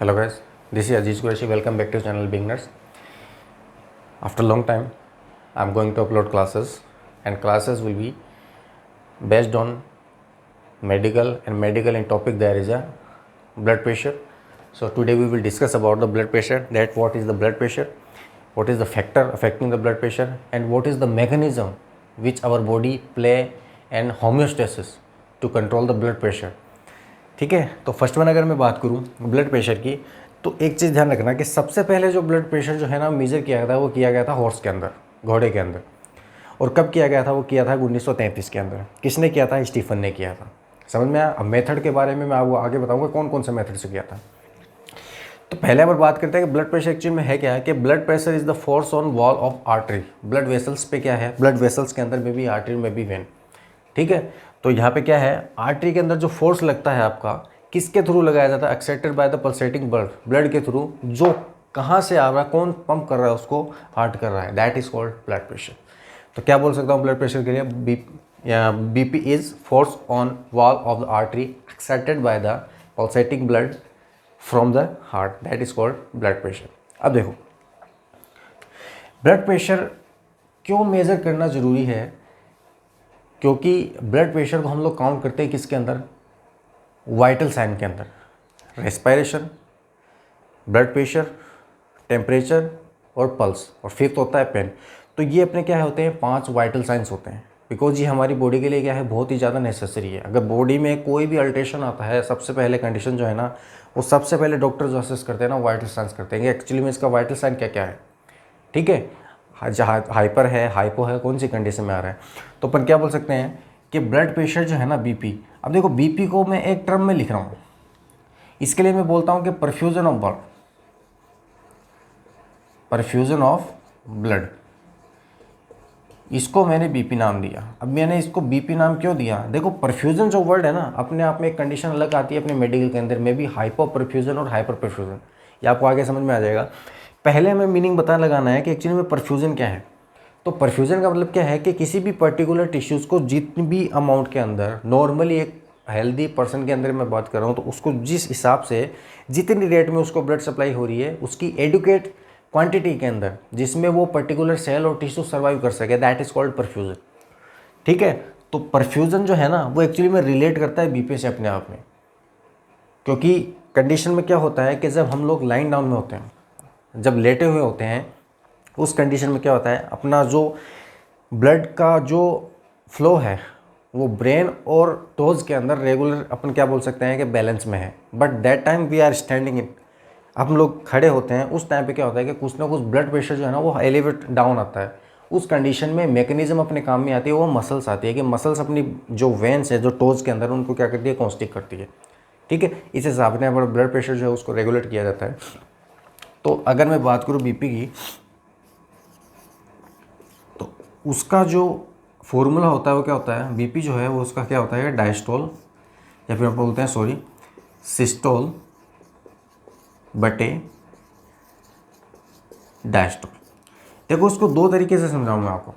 Hello guys, this is Aziz Qureshi. Welcome back to channel Beginners. After a long time, I'm going to upload classes, and classes will be based on medical in topic there is a blood pressure. So today we will discuss about the blood pressure, that what is the blood pressure, what is the factor affecting the blood pressure, and what is the mechanism which our body play and homeostasis to control the blood pressure. ठीक है, तो first one अगर मैं बात करूँ blood pressure की, तो एक चीज़ ध्यान रखना कि सबसे पहले जो ब्लड प्रेशर जो है ना मेजर किया गया था वो किया गया था हॉर्स के अंदर, घोड़े के अंदर। और कब किया गया था? वो किया था 1933 के अंदर। किसने किया था? स्टीफन ने किया था। समझ में आया? अब मेथड के बारे में मैं आपको आगे बताऊँगा कौन कौन से मेथड से किया था। तो पहले बार बात करते हैं कि ब्लड प्रेशर एक्चुअली में है क्या है कि blood pressure is the force on wall of artery. Blood vessels पे क्या है? ब्लड वेसल्स के अंदर में भी आर्टरी में भी वेन। ठीक है, तो यहाँ पे क्या है, आर्टरी के अंदर जो फोर्स लगता है आपका किसके थ्रू लगाया जाता है? Excited by the pulsating blood, blood के थ्रू जो कहाँ से आ रहा है, कौन पंप कर रहा है उसको, हार्ट कर रहा है, that is called blood pressure. तो क्या बोल सकता हूँ ब्लड प्रेशर के लिए? BP is force on wall of the artery excited by the pulsating blood from the heart, that is called blood pressure. अब देखो ब्लड प्रेशर क्यों मेजर करना जरूरी है? क्योंकि ब्लड प्रेशर को हम लोग काउंट करते हैं किसके अंदर? वाइटल साइन के अंदर। रेस्पिरेशन, ब्लड प्रेशर, टेम्परेचर और पल्स, और फिफ्थ होता है पेन। तो ये अपने क्या होते हैं? 5 वाइटल साइंस होते हैं, बिकॉज ये हमारी बॉडी के लिए क्या है, बहुत ही ज़्यादा नेसेसरी है। अगर बॉडी में कोई भी अल्ट्रेशन आता है, सबसे पहले कंडीशन जो है ना, वो सबसे पहले डॉक्टर जो असेस करते हैं ना, वाइटल साइंस करते हैं कि एक्चुअली में इसका वाइटल साइन क्या क्या है। ठीक है, हाइपर है, हाइपो है, कौन सी कंडीशन में आ रहा है। तो अपन क्या बोल सकते हैं कि ब्लड प्रेशर जो है ना, बीपी। अब देखो बीपी को मैं एक टर्म में लिख रहा हूँ, इसके लिए मैं बोलता हूँ कि perfusion of blood, perfusion of blood, इसको मैंने बीपी नाम दिया। अब मैंने इसको बीपी नाम क्यों दिया? देखो परफ्यूजन जो वर्ड है ना, अपने आप में एक कंडीशन अलग आती है अपने मेडिकल के अंदर में भी, हाइपो परफ्यूजन और हाइपर परफ्यूजन। ये आपको आगे समझ में आ जाएगा। पहले हमें मीनिंग लगाना है कि एक्चुअली में परफ्यूजन क्या है। तो परफ्यूजन का मतलब क्या है कि किसी भी पर्टिकुलर टिश्यूज़ को जितनी भी अमाउंट के अंदर, नॉर्मली एक हेल्दी पर्सन के अंदर मैं बात कर रहा हूँ, तो उसको जिस हिसाब से जितनी रेट में उसको ब्लड सप्लाई हो रही है, उसकी एडुकेट क्वांटिटी के अंदर जिसमें वो पर्टिकुलर सेल और टिश्यू सर्वाइव कर सके, दैट इज कॉल्ड परफ्यूजन। ठीक है, तो परफ्यूजन जो है ना, वो एक्चुअली में रिलेट करता है बीपी से अपने आप में। क्योंकि कंडीशन में क्या होता है कि जब हम लोग लाइन डाउन में होते हैं, जब लेटे हुए होते हैं, उस कंडीशन में क्या होता है, अपना जो ब्लड का जो फ्लो है वो ब्रेन और टोज के अंदर रेगुलर अपन क्या बोल सकते हैं कि बैलेंस में है। But that time we are standing in, हम लोग खड़े होते हैं, उस टाइम पे क्या होता है कि कुछ ना कुछ ब्लड प्रेशर जो है ना वो एलिवेट डाउन आता है। उस कंडीशन में मैकेनिज्म अपने काम में आती है, वो मसल्स आती है कि मसल्स अपनी जो वेन्स है जो टोज के अंदर, उनको क्या करती है, कॉन्स्ट्रिक्ट करती है। ठीक है, इस हिसाब से ब्लड प्रेशर जो है उसको रेगुलेट किया जाता है। तो अगर मैं बात करूँ बीपी की, तो उसका जो फॉर्मूला होता है वो क्या होता है? बीपी जो है वो उसका क्या होता है? डायस्टोल, या फिर आप बोलते हैं सिस्टोल बटे डायस्टोल। देखो उसको 2 तरीके से समझाऊंगा आपको।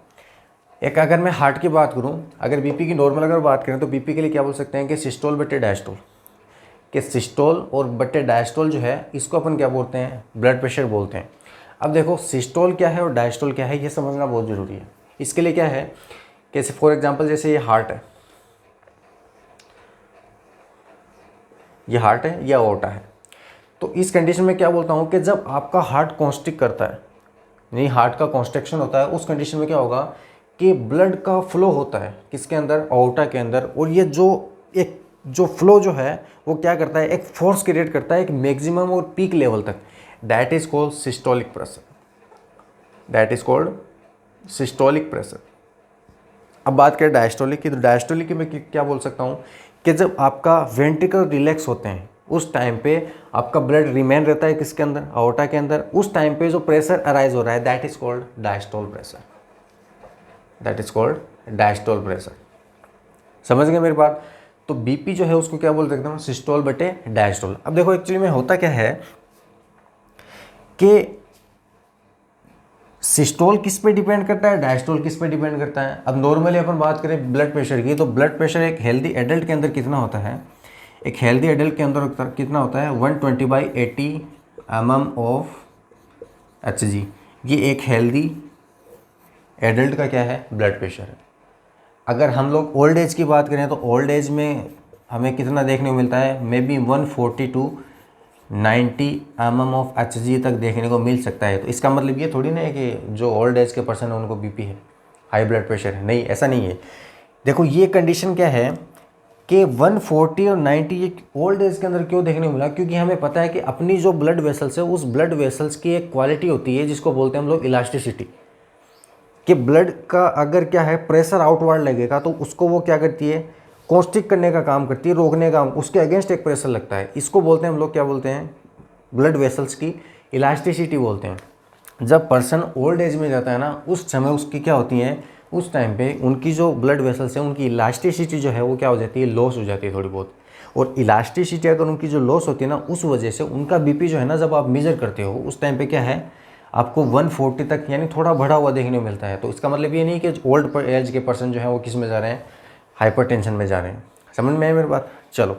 एक, अगर मैं हार्ट की बात करूं, अगर बीपी की नॉर्मल अगर बात करें तो बीपी के लिए क्या बोल सकते हैं कि सिस्टोल बटे डायस्टोल। कि सिस्टोल और बटे डायस्टोल जो है, इसको अपन क्या बोलते हैं? ब्लड प्रेशर बोलते हैं। अब देखो सिस्टोल क्या है और डायस्टोल क्या है, ये समझना बहुत ज़रूरी है। इसके लिए क्या है कि फॉर एग्जांपल जैसे ये हार्ट है, ये हार्ट है, ये अओर्टा है। तो इस कंडीशन में क्या बोलता हूँ कि जब आपका हार्ट कॉन्स्ट्रिक्ट करता है, नहीं हार्ट का कॉन्स्ट्रक्शन होता है, उस कंडीशन में क्या होगा कि ब्लड का फ्लो होता है किसके अंदर? अओर्टा के अंदर। और ये जो फ्लो जो है वो क्या करता है? एक फोर्स क्रिएट करता है एक मैक्सिमम और पीक लेवल तक, that is called systolic pressure, that is called systolic pressure. अब बात करें डायस्टोलिक की, तो डायस्टोलिक की मैं क्या बोल सकता हूँ कि जब आपका वेंट्रिकल रिलैक्स होते हैं, उस टाइम पे आपका ब्लड रिमेन रहता है किसके अंदर? अओर्टा के अंदर। उस टाइम पे जो प्रेशर अराइज हो रहा है, that is called diastole pressure, that is called diastole pressure. समझ गए मेरी बात? तो बीपी जो है उसको क्या बोल सकता हूँ? सिस्टोल बटे डायस्टोल। अब देखो एक्चुअली में होता क्या है कि सिस्टोल किस पे डिपेंड करता है, डायस्टोल किस पे डिपेंड करता है। अब नॉर्मली अपन बात करें ब्लड प्रेशर की, तो ब्लड प्रेशर एक हेल्दी एडल्ट के अंदर कितना होता है? एक हेल्दी एडल्ट के अंदर कितना होता है 120/80 mm ऑफ Hg। ये एक हेल्दी एडल्ट का क्या है ब्लड प्रेशर है। अगर हम लोग ओल्ड एज की बात करें तो ओल्ड एज में हमें कितना देखने को मिलता है, may be 140 to 90 mm of Hg तक देखने को मिल सकता है। तो इसका मतलब ये थोड़ी ना है कि जो ओल्ड एज के पर्सन है उनको बीपी है, हाई ब्लड प्रेशर है, नहीं ऐसा नहीं है। देखो ये कंडीशन क्या है कि 140 और 90 ये ओल्ड एज के अंदर क्यों देखने को मिला, क्योंकि हमें पता है कि अपनी जो ब्लड वेसल्स है उस ब्लड वेसल्स की एक क्वालिटी होती है जिसको बोलते हैं हम लोग इलास्टिसिटी, कि ब्लड का अगर क्या है प्रेशर आउटवर्ड लगेगा तो उसको वो क्या करती है कॉन्स्ट्रिक्ट करने का काम करती है, रोकने का, उसके अगेंस्ट एक प्रेशर लगता है। इसको बोलते हैं हम लोग क्या बोलते हैं ब्लड वेसल्स की इलास्टिसिटी बोलते हैं। जब पर्सन ओल्ड एज में जाता है ना उस समय उसकी क्या होती है, उस टाइम पे उनकी जो ब्लड वेसल्स हैं उनकी इलास्टिसिटी जो है वो क्या हो जाती है, लॉस हो जाती है थोड़ी बहुत। और इलास्टिसिटी अगर उनकी जो लॉस होती है ना उस वजह से उनका बीपी जो है ना जब आप मेजर करते हो उस टाइम पे क्या है आपको 140 तक यानी थोड़ा बढ़ा हुआ देखने को मिलता है। तो इसका मतलब ये नहीं कि ओल्ड एज के पर्सन जो है वो किस में जा रहे हैं, हाइपरटेंशन में जा रहे हैं। समझ में आए मेरी बात। चलो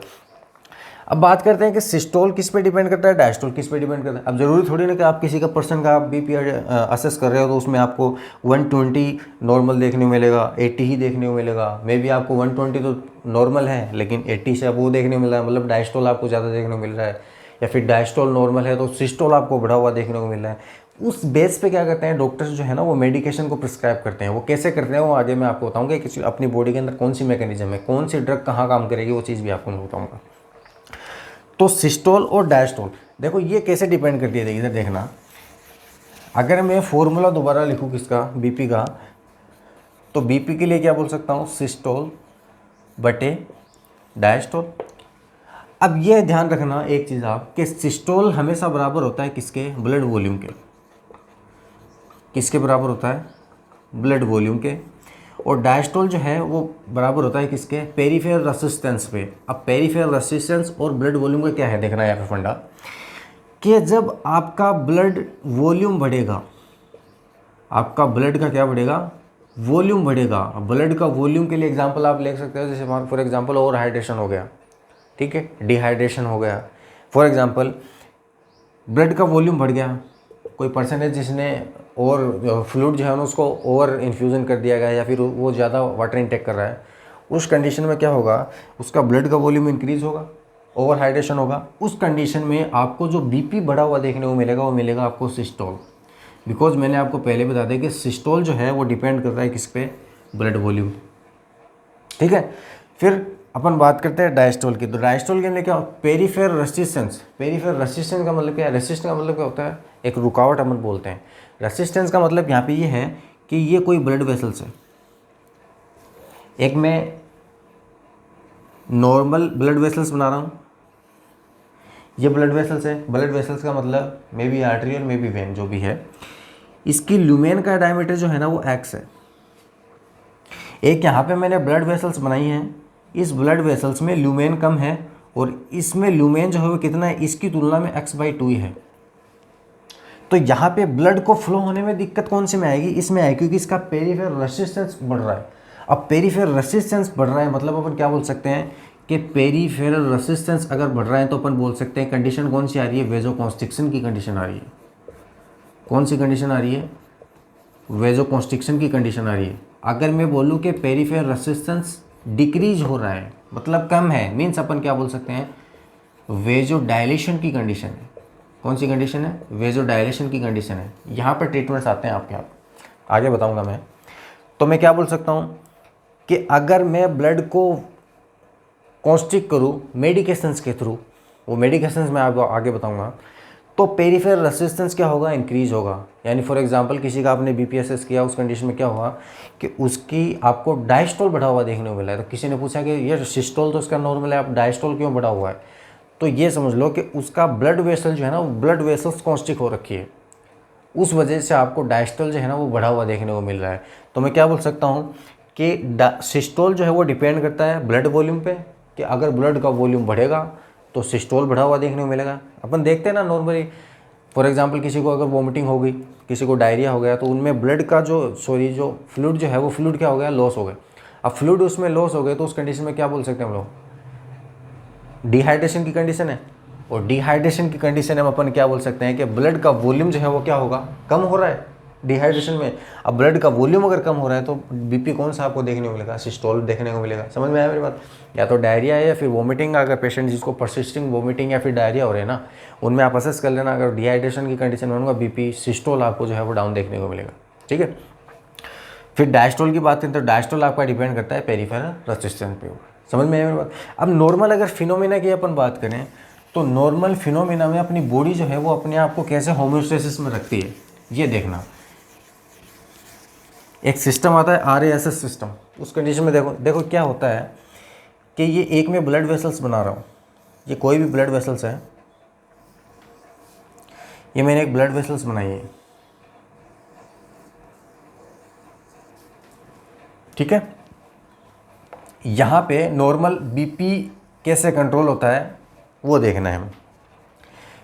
अब बात करते हैं कि सिस्टोल किस पे डिपेंड करता है, डायस्टोल किस पे डिपेंड करता है। अब ज़रूरी थोड़ी ना कि आप किसी का पर्सन का बीपी असेस कर रहे हो तो उसमें आपको 120 नॉर्मल देखने को मिलेगा, 80 ही देखने को मिलेगा। मे बी आपको 120 तो नॉर्मल है लेकिन 80 से आपको वो देखने को मिल रहा है, मतलब डायस्टोल आपको ज़्यादा देखने को मिल रहा है, या फिर डायस्टोल नॉर्मल है तो सिस्टोल आपको बढ़ा हुआ देखने को मिल रहा है। उस बेस पे क्या करते हैं डॉक्टर्स जो है ना वो मेडिकेशन को प्रिस्क्राइब करते हैं। वो कैसे करते हैं वो आगे मैं आपको बताऊंगा, कि अपनी बॉडी के अंदर कौन सी मैकेनिज्म है, कौन सी ड्रग कहाँ काम करेगी, वो चीज़ भी आपको मैं बताऊंगा। तो सिस्टोल और डायस्टोल देखो ये कैसे डिपेंड करती है, इधर देखना। अगर मैं फॉर्मूला दोबारा लिखूँ किसका, बीपी का, तो बीपी के लिए क्या बोल सकता हूँ, सिस्टोल बटे डायस्टोल। अब ये ध्यान रखना एक चीज़ आप, कि सिस्टोल हमेशा बराबर होता है किसके, ब्लड वॉल्यूम के। किसके बराबर होता है, ब्लड वॉल्यूम के। और डायस्टोल जो है वो बराबर होता है किसके, पेरिफेरल रेसिस्टेंस पे। अब पेरिफेरल रेसिस्टेंस और ब्लड वॉल्यूम का क्या है देखना है यहाँ पे फंडा, कि जब आपका ब्लड वॉल्यूम बढ़ेगा, आपका ब्लड का क्या बढ़ेगा, वॉल्यूम बढ़ेगा। ब्लड का वॉल्यूम के लिए एग्जांपल आप ले सकते हो, जैसे फॉर एग्जांपल ओवर हाइड्रेशन हो गया, ठीक है, डिहाइड्रेशन हो गया। फॉर एग्जांपल ब्लड का वॉल्यूम बढ़ गया, कोई पर्सन है जिसने और फ्लूइड जो है ना उसको ओवर इन्फ्यूज़न कर दिया गया, या फिर वो ज़्यादा वाटर इनटेक कर रहा है, उस कंडीशन में क्या होगा, उसका ब्लड का वॉल्यूम इंक्रीज़ होगा, ओवर हाइड्रेशन होगा। उस कंडीशन में आपको जो बीपी बढ़ा हुआ देखने को मिलेगा वो मिलेगा आपको सिस्टोल। बिकॉज मैंने आपको पहले बता दिया कि सिस्टोल जो है वो डिपेंड करता है किस पे, ब्लड वॉल्यूम। ठीक है, फिर अपन बात करते हैं डायस्टोल की। तो डायस्टोल के लिए क्या, पेरिफेरल रेसिस्टेंस। पेरिफेरल रेसिस्टेंस का मतलब क्या है, रेसिस्टेंस का मतलब क्या होता है, एक रुकावट अपन बोलते हैं। रेसिस्टेंस का मतलब यहाँ पे ये है कि ये कोई ब्लड वेसल्स है, एक मैं नॉर्मल ब्लड वेसल्स बना रहा हूँ, ये ब्लड वेसल्स है। ब्लड वेसल्स का मतलब मे बी आर्टरी और मे बी वेन जो भी है, इसकी ल्यूमेन का डायमीटर जो है ना वो x है। एक यहाँ पे मैंने ब्लड वेसल्स बनाई हैं, इस ब्लड वेसल्स में ल्यूमेन कम है और इसमें ल्यूमेन जो है वो कितना है, इसकी तुलना में x/2 ही है। तो यहाँ पे ब्लड को फ्लो होने में दिक्कत कौन से में आएगी, इसमें आएगी, क्योंकि इसका पेरिफेरल रेसिस्टेंस बढ़ रहा है। अब पेरिफेरल रेसिस्टेंस बढ़ रहा है मतलब अपन क्या बोल सकते हैं कि पेरिफेरल रेसिस्टेंस अगर बढ़ रहा है तो अपन बोल सकते हैं कंडीशन कौन सी आ रही है, वेजोकॉन्स्ट्रिक्शन की कंडीशन आ रही है। कौन सी कंडीशन आ रही है, वेजोकॉन्स्ट्रिक्शन की कंडीशन आ रही है। अगर मैं बोलूँ कि पेरिफेरल रेसिस्टेंस डिक्रीज हो रहा है मतलब कम है, मीन्स अपन क्या बोल सकते हैं, वेजो डायलेशन की कंडीशन है। कौन सी कंडीशन है, वेजो डायलेशन की कंडीशन है। यहाँ पर ट्रीटमेंट्स आते हैं आपके, आप आगे बताऊंगा मैं। तो मैं क्या बोल सकता हूँ कि अगर मैं ब्लड को कॉन्स्ट्रिक्ट करूँ मेडिकेशंस के थ्रू, वो मेडिकेशंस मैं आपको आगे बताऊंगा, तो पेरिफेरल रेसिस्टेंस क्या होगा, इंक्रीज होगा। यानी फॉर एग्जांपल किसी का आपने बीपी असेस किया, उस कंडीशन में क्या हुआ कि उसकी आपको डायस्टोल बढ़ा हुआ देखने को मिला है। तो किसी ने पूछा कि ये सिस्टोल तो उसका नॉर्मल है, आप डायस्टोल क्यों बढ़ा हुआ है, तो ये समझ लो कि उसका ब्लड वेसल जो है ना वो ब्लड वेसल्स कॉन्स्ट्रिक्ट हो रखी है, उस वजह से आपको डायस्टोल जो है ना वो बढ़ा हुआ देखने को मिल रहा है। तो मैं क्या बोल सकता हूँ कि सिस्टोल जो है वो डिपेंड करता है ब्लड वॉल्यूम पे, कि अगर ब्लड का वॉल्यूम बढ़ेगा तो सिस्टोल बढ़ा हुआ देखने को मिलेगा। अपन देखते हैं ना नॉर्मली, फॉर एग्जांपल किसी को अगर वॉमिटिंग हो गई, किसी को डायरिया हो गया, तो उनमें ब्लड का जो जो फ्लूइड जो है वो फ्लूइड क्या हो गया, लॉस हो गया। अब फ्लूइड उसमें लॉस हो गए तो उस कंडीशन में क्या बोल सकते हैं हम लोग, डिहाइड्रेशन की कंडीशन है, और डिहाइड्रेशन की कंडीशन में अपन क्या बोल सकते हैं कि ब्लड का वॉल्यूम जो है वो क्या होगा, कम हो रहा है डिहाइड्रेशन में। अब ब्लड का वॉल्यूम अगर कम हो रहा है तो बीपी कौन सा आपको देखने को मिलेगा, सिस्टोल देखने को मिलेगा। समझ में आया मेरी बात? या तो डायरिया है या फिर वोमिटिंग, अगर पेशेंट जिसको परसिस्टिंग वोमिटिंग या फिर डायरिया हो रहे हैं ना, उनमें आप असेस कर लेना। अगर डिहाइड्रेशन की कंडीशन में उनका बीपी सिस्टोल आपको जो है वो डाउन देखने को मिलेगा। ठीक है, फिर डायस्टोल की बात करें तो डायस्टोल आपका डिपेंड करता है पेरिफेरल रेजिस्टेंस पे। समझ में आया मेरी बात? अब नॉर्मल अगर फिनोमिना की अपन बात करें तो नॉर्मल फिनोमिना में अपनी बॉडी जो है वो अपने आप को कैसे होम्योस्टेसिस में रखती है, ये देखना। एक सिस्टम आता है RASS सिस्टम, उस कंडीशन में देखो क्या होता है कि ये एक में ब्लड वेसल्स बना रहा हूँ, ये कोई भी ब्लड वेसल्स है, ये मैंने एक ब्लड वेसल्स बनाई है, ठीक है। यहाँ पे नॉर्मल बीपी कैसे कंट्रोल होता है वो देखना है हमें।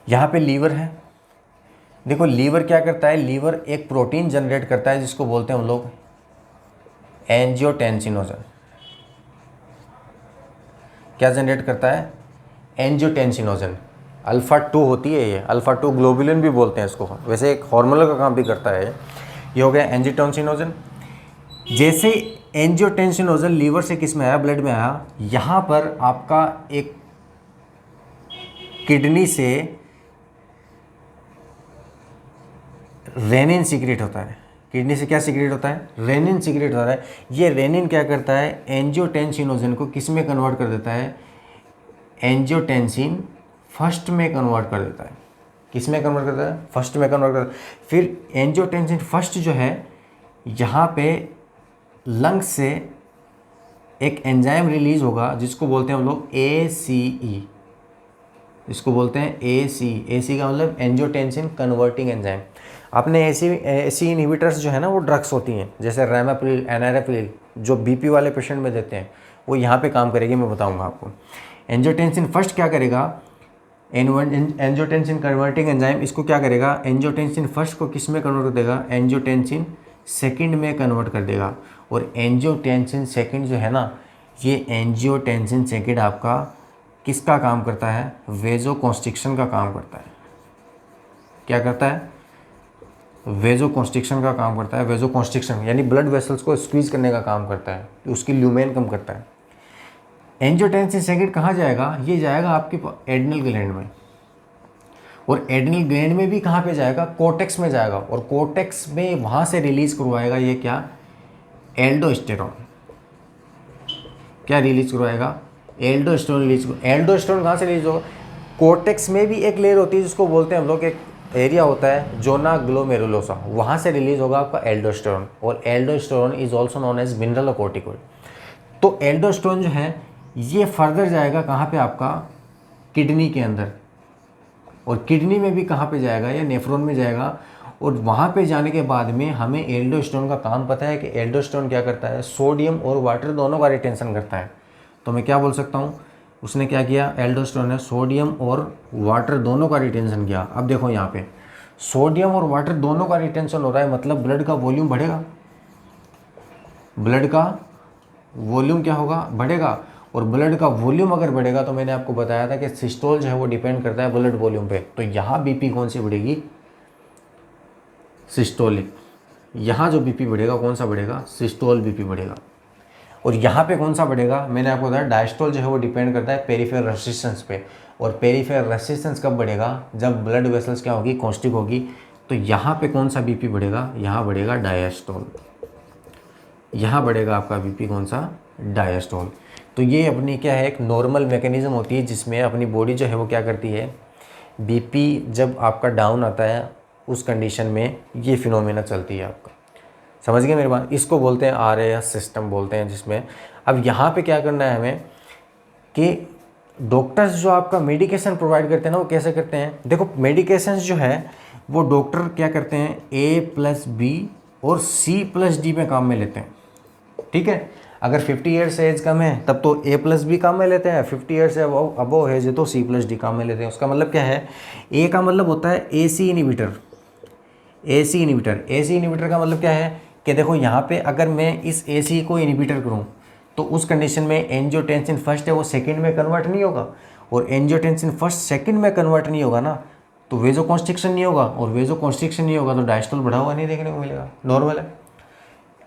यहाँ पे लीवर है, देखो लीवर क्या करता है, लीवर एक प्रोटीन जनरेट करता है जिसको बोलते हैं हम लोग एंजियोटेंसिनोजन। क्या जनरेट करता है, एंजियोटेंसिनोजन। अल्फा 2 होती है ये, अल्फा 2 ग्लोबुलिन भी बोलते हैं इसको, वैसे एक हार्मोन का काम भी करता है। ये हो गया एंजियोटेंसिनोजन। जैसे एंजियोटेंसिनोजन लीवर से किस में आया, ब्लड में आया, यहाँ पर आपका एक किडनी से रेनिन सीक्रेट होता है। किडनी से क्या सीक्रेट होता है, रेनिन सीक्रेट होता है। ये रेनिन क्या करता है, एंजियोटेंसिनोजन को किस में कन्वर्ट कर देता है, एंजियोटेंसिन फर्स्ट में कन्वर्ट कर देता है। किस में कन्वर्ट करता है, फर्स्ट में कन्वर्ट करता है। फिर एंजियोटेंसिन फर्स्ट जो है, यहाँ पे लंग्स से एक एंजाइम रिलीज होगा जिसको बोलते हैं हम लोग ACE, इसको बोलते हैं AC का मतलब एंजियोटेंसिन कन्वर्टिंग एंजाइम। आपने AC इनहिबिटर्स जो है ना वो ड्रग्स होती हैं, जैसे रैमाप्रिल, एनारेप्रिल, जो बीपी वाले पेशेंट में देते हैं, वो यहाँ पे काम करेगी, मैं बताऊँगा आपको। एंजियोटेंसिन फर्स्ट क्या करेगा, एंजियोटेंसिन कन्वर्टिंग एंजाइम इसको क्या करेगा, एंजियोटेंसिन फर्स्ट को किस में कन्वर्ट कर देगा, एंजियोटेंसिन सेकंड में कन्वर्ट कर देगा। और एंजियोटेंसिन सेकंड जो है ना, ये एंजियोटेंसिन सेकंड आपका किसका काम करता है, वेजोकॉन्स्ट्रिक्शन का काम करता है। क्या करता है, वेजोकॉन्स्ट्रिक्शन का काम करता है। वेजोकॉन्स्ट्रिक्शन यानी ब्लड वेसल्स को स्क्वीज करने का काम करता है, उसकी ल्यूमेन कम करता है। एंजियोटेंसिन सेकंड कहाँ जाएगा, ये जाएगा आपके एड्रिनल ग्लैंड में, और एड्रिनल ग्लैंड में भी कहाँ पे जाएगा, कोर्टेक्स में जाएगा, और कोर्टेक्स में वहाँ से रिलीज करवाएगा ये क्या, एल्डोस्टेरॉन। क्या रिलीज करवाएगा, एल्डोस्टेरॉन रिलीज। एल्डोस्टेरॉन कहाँ से रिलीज होगा, कोर्टेक्स में भी एक लेयर होती है जिसको बोलते हैं हम लोग, एक एरिया होता है जोना ग्लोमेरुलोसा, वहाँ से रिलीज होगा आपका एल्डोस्टेरॉन। और aldosterone is also known as mineralocorticoid. तो एल्डोस्टेरॉन जो है ये फर्दर जाएगा कहाँ पे, आपका किडनी के अंदर, और किडनी में भी कहाँ पे जाएगा, या नेफ्रॉन में जाएगा। और वहाँ पे जाने के बाद में हमें एल्डोस्टेरॉन का काम पता है कि एल्डोस्टेरॉन क्या करता है, सोडियम और वाटर दोनों का रिटेंशन करता है। तो मैं क्या बोल सकता हूँ, उसने क्या किया, एल्डोस्टेरॉन ने सोडियम और वाटर दोनों का रिटेंशन किया। अब देखो यहाँ पे सोडियम और वाटर दोनों का रिटेंशन हो रहा है, मतलब ब्लड का वॉल्यूम बढ़ेगा, ब्लड का वॉल्यूम क्या होगा, बढ़ेगा। और ब्लड का वॉल्यूम अगर बढ़ेगा तो मैंने आपको बताया था कि सिस्टोल जो है वो डिपेंड करता है ब्लड वॉल्यूम पे। तो यहाँ बीपी कौन सी बढ़ेगी, सिस्टोलिक। यहाँ जो बीपी बढ़ेगा कौन सा बढ़ेगा, सिस्टोल बीपी बढ़ेगा। और यहाँ पे कौन सा बढ़ेगा, मैंने आपको बताया डायस्टोल जो है वो डिपेंड करता है पेरिफेरल रेजिस्टेंस पे। और पेरिफेरल रेजिस्टेंस कब बढ़ेगा, जब ब्लड वेसल्स क्या होगी, कॉन्स्ट्रिक्ट होगी। तो यहाँ पे कौन सा बीपी बढ़ेगा, यहाँ बढ़ेगा डायस्टोल, यहाँ बढ़ेगा आपका बीपी कौन सा, डायस्टोल। तो ये अपनी क्या है, एक नॉर्मल मैकेनिज्म होती है जिसमें अपनी बॉडी जो है वो क्या करती है, बीपी जब आपका डाउन आता है उस कंडीशन में ये फिनोमेना चलती है आपका। समझ गए मेरी बात, इसको बोलते हैं RAS सिस्टम बोलते हैं। जिसमें अब यहाँ पे क्या करना है हमें कि डॉक्टर्स जो आपका मेडिकेशन प्रोवाइड करते हैं ना वो कैसे करते हैं, देखो मेडिकेशंस जो है वो डॉक्टर क्या करते हैं, A+B और C+D में काम में लेते हैं। ठीक है, अगर 50 ईयर्स से एज कम है तब तो A+B काम में लेते हैं, 50 ईयर्स से अबो एज है तो C+D काम में लेते हैं। उसका मतलब क्या है, A का मतलब होता है AC इनहिबिटर। AC इनहिबिटर का मतलब क्या है कि देखो यहाँ पे अगर मैं इस AC को इनहिबिटर करूँ तो उस कंडीशन में एंजियोटेंसिन फर्स्ट है वो सेकंड में कन्वर्ट नहीं होगा, और एंजियोटेंसिन फर्स्ट सेकंड में कन्वर्ट नहीं होगा ना तो वेजो कॉन्स्ट्रिक्शन नहीं होगा, और वेजो कॉन्स्ट्रिक्शन नहीं होगा तो डायस्टोल बढ़ा हुआ नहीं देखने को मिलेगा, नॉर्मल है।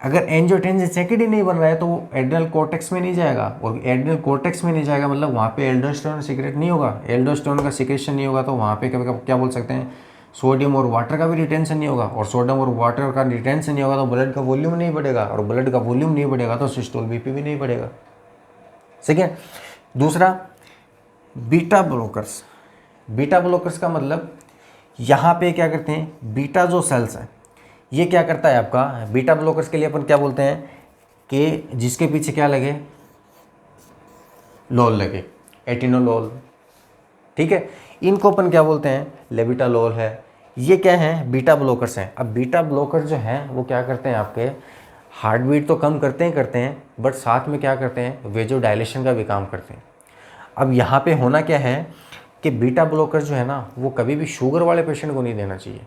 अगर एंजियोटेंसिन सेकंड ही नहीं बन रहा है तो वो एड्रिनल कॉर्टेक्स में नहीं जाएगा, और एड्रिनल कॉर्टेक्स में नहीं जाएगा मतलब वहाँ पे एल्डोस्टेरोन सीक्रेट नहीं होगा, एल्डोस्टेरोन का सीक्रेशन नहीं होगा तो वहाँ पे क्या बोल सकते हैं, सोडियम और वाटर का भी रिटेंशन नहीं होगा, और सोडियम और वाटर का रिटेंशन नहीं होगा तो ब्लड का वॉल्यूम नहीं बढ़ेगा, और ब्लड का वॉल्यूम नहीं बढ़ेगा तो सिस्टोल बीपी भी नहीं बढ़ेगा। ठीक है। दूसरा, बीटा ब्लॉकर्स। बीटा ब्लॉकर्स का मतलब यहाँ पे क्या करते हैं, बीटा जो सेल्स है ये क्या करता है आपका, बीटा ब्लॉकर्स के लिए अपन क्या बोलते हैं कि जिसके पीछे क्या लगे, लोल लगे, एटिनोलोल। ठीक है, इनको अपन क्या बोलते हैं, लेविटालोल है। ये क्या है, बीटा ब्लॉकर्स हैं। अब बीटा ब्लॉकर जो हैं वो क्या करते हैं, आपके हार्ट बीट तो कम करते हैं बट साथ में क्या करते हैं, वेजो डायलेशन का भी काम करते हैं। अब यहाँ पे होना क्या है कि बीटा ब्लॉकर जो है ना वो कभी भी शुगर वाले पेशेंट को नहीं देना चाहिए,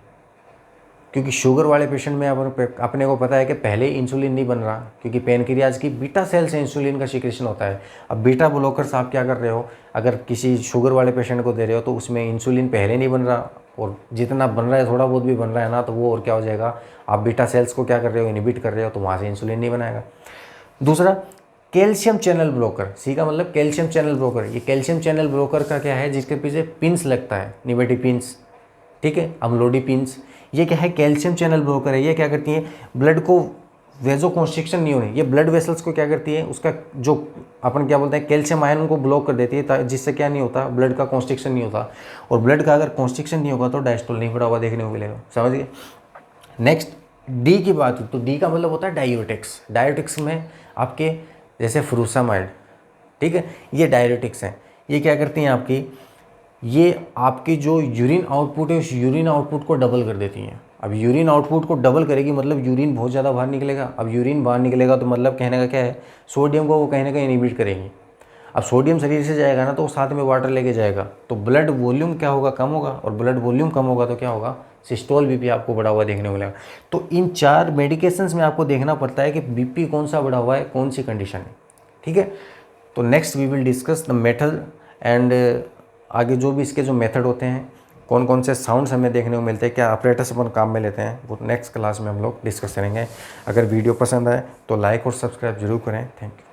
क्योंकि शुगर वाले पेशेंट में अपने को पता है कि पहले इंसुलिन नहीं बन रहा, क्योंकि पेनक्रियाज की बीटा सेल से इंसुलिन का सिक्रेशन होता है। अब बीटा ब्लॉकर्स आप क्या कर रहे हो, अगर किसी शुगर वाले पेशेंट को दे रहे हो तो उसमें इंसुलिन पहले नहीं बन रहा, और जितना बन रहा है थोड़ा बहुत भी बन रहा है ना तो वो और क्या हो जाएगा, आप बीटा सेल्स को क्या कर रहे हो, इनहिबिट कर रहे हो, तो वहाँ से इंसुलिन नहीं बनाएगा। दूसरा, कैल्शियम चैनल ब्रोकर। सी का मतलब कैल्शियम चैनल ब्रोकर। ये कैल्शियम चैनल ब्रोकर का क्या है, जिसके पीछे पिंस लगता है, निमेटिपिन्स, ठीक है, अम्लोडिपिन्स। ये क्या है, कैल्शियम चैनल ब्रोकर है। ये क्या करती है, ब्लड को वेजो कॉन्स्ट्रिक्शन नहीं होने, ये ब्लड वेसल्स को क्या करती है, उसका जो अपन क्या बोलते हैं कैल्शियम आयन को ब्लॉक कर देती है, जिससे क्या नहीं होता, ब्लड का कॉन्स्ट्रिक्शन नहीं होता। और ब्लड का अगर कॉन्स्ट्रिक्शन नहीं होगा तो डायस्टोल नहीं बढ़ा हुआ देखने को मिलेगा। समझ गए। नेक्स्ट, डी की बात हुई तो डी का मतलब होता है डायूरेटिक्स। डायूरेटिक्स में आपके जैसे फ्रूसामाइड, ठीक है, ये डायूरेटिक्स हैं। ये क्या करती हैं आपकी, ये आपकी जो यूरिन आउटपुट है उस यूरिन आउटपुट को डबल कर देती हैं। अब यूरिन आउटपुट को डबल करेगी मतलब यूरिन बहुत ज़्यादा बाहर निकलेगा। अब यूरिन बाहर निकलेगा तो मतलब कहने का क्या है, सोडियम को वो कहीं ना कहीं इनहिबिट करेंगी। अब सोडियम शरीर से जाएगा ना तो साथ में वाटर लेके जाएगा, तो ब्लड वॉल्यूम क्या होगा, कम होगा, और ब्लड वॉल्यूम कम होगा तो क्या होगा, सिस्टोल बीपी आपको बढ़ा हुआ देखने को मिलेगा। तो इन 4 मेडिकेशंस में आपको देखना पड़ता है कि बीपी कौन सा बढ़ा हुआ है, कौन सी कंडीशन है। ठीक है, तो next we will discuss the method and आगे जो भी इसके जो मेथड होते हैं, कौन कौन से साउंड्स हमें देखने को मिलते हैं, क्या ऑपरेटर्स अपन काम में लेते हैं, वो नेक्स्ट क्लास में हम लोग डिस्कस करेंगे। अगर वीडियो पसंद आए तो लाइक और सब्सक्राइब जरूर करें। Thank you.